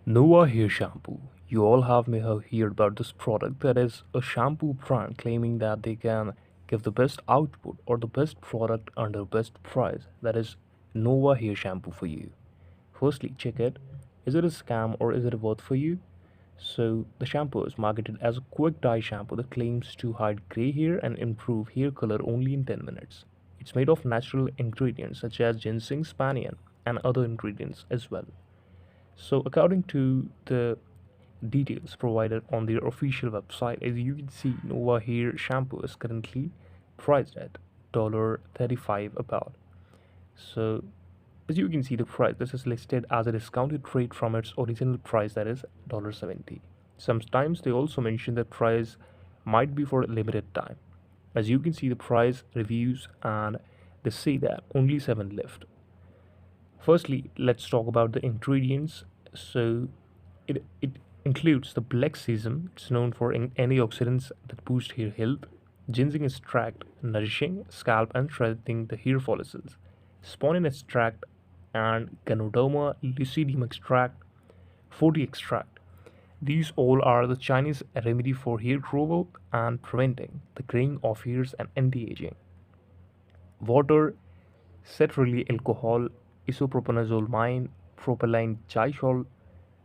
Nova Hair Shampoo. You all may have heard about this product that is a shampoo brand claiming that they can give the best output or the best product under best price. That is Nova Hair Shampoo for you. Firstly, check it. Is it a scam or is it worth for you? So, the shampoo is marketed as a quick dye shampoo that claims to hide gray hair and improve hair color only in 10 minutes. It's made of natural ingredients such as ginseng, spanien, and other ingredients as well. So, according to the details provided on their official website, as you can see, Nova Hair shampoo is currently priced at $35 about. So, as you can see, the price this is listed as a discounted rate from its original price, that is $70. Sometimes they also mention that price might be for a limited time. As you can see, the price reviews and they say that only 7 left. Firstly, let's talk about the ingredients. So, it includes the black sesame. It's known for antioxidants that boost hair health. Ginseng extract, nourishing scalp and strengthening the hair follicles. Sponine extract and Ganoderma lucidum extract, 40 extract. These all are the Chinese remedy for hair growth and preventing the graying of hairs and anti-aging. Water, cetriol alcohol, isopropanol, propylene glycol,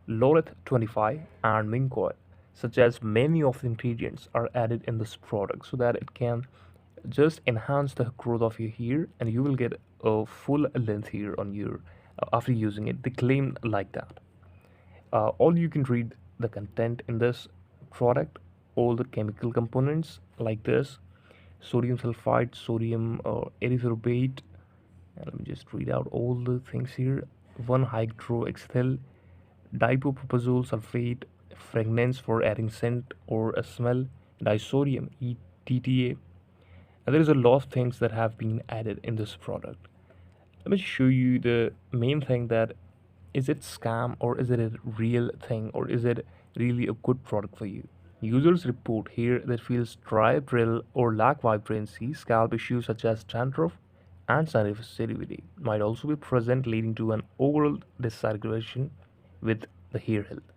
laureth 25, and mink oil. Such as many of the ingredients are added in this product so that it can just enhance the growth of your hair and you will get a full length hair on your after using it. They claim like that. All you can read the content in this product, all the chemical components like this: sodium sulfite, sodium erythrobate. And let me just read out all the things here: 1 hydroxyl dipropyl sulfate, fragrance for adding scent or a smell, disodium ETTA. And there is a lot of things that have been added in this product. Let me show you the main thing, that is it scam or is it a real thing or is it really a good product for you. Users report here that feels dry, brittle, or lack vibrancy. Scalp issues such as dandruff and sensitivity might also be present, leading to an overall dissatisfaction with the hair health.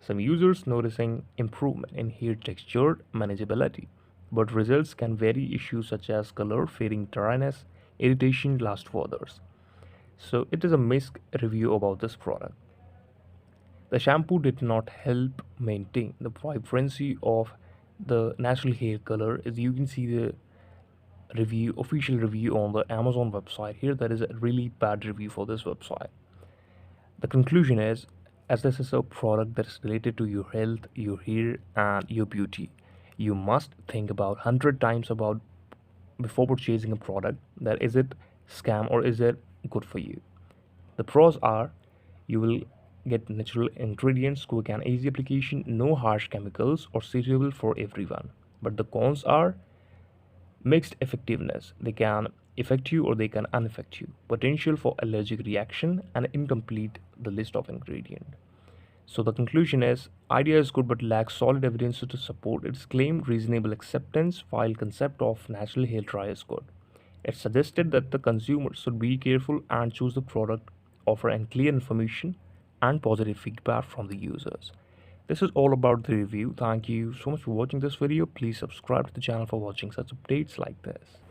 Some users noticing improvement in hair texture, manageability, but results can vary. Issues such as color, fading, dryness, irritation last for others. So it is a mixed review about this product. The shampoo did not help maintain the vibrancy of the natural hair color. As you can see the official review on the Amazon website here, that is a really bad review for this website. The conclusion is, as this is a product that is related to your health, your hair, and your beauty, you must think about 100 times about before purchasing a product, that is it scam or is it good for you. The pros are, you will get natural ingredients, quick and easy application, no harsh chemicals, or suitable for everyone. But the cons are mixed effectiveness. They can affect you or they can unaffect you. Potential for allergic reaction and incomplete the list of ingredient. So the conclusion is, idea is good but lacks solid evidence to support its claim. Reasonable acceptance while concept of natural hair dye is good. It suggested that the consumer should be careful and choose the product offer and clear information and positive feedback from the users. This is all about the review. Thank you so much for watching this video. Please subscribe to the channel for watching such updates like this.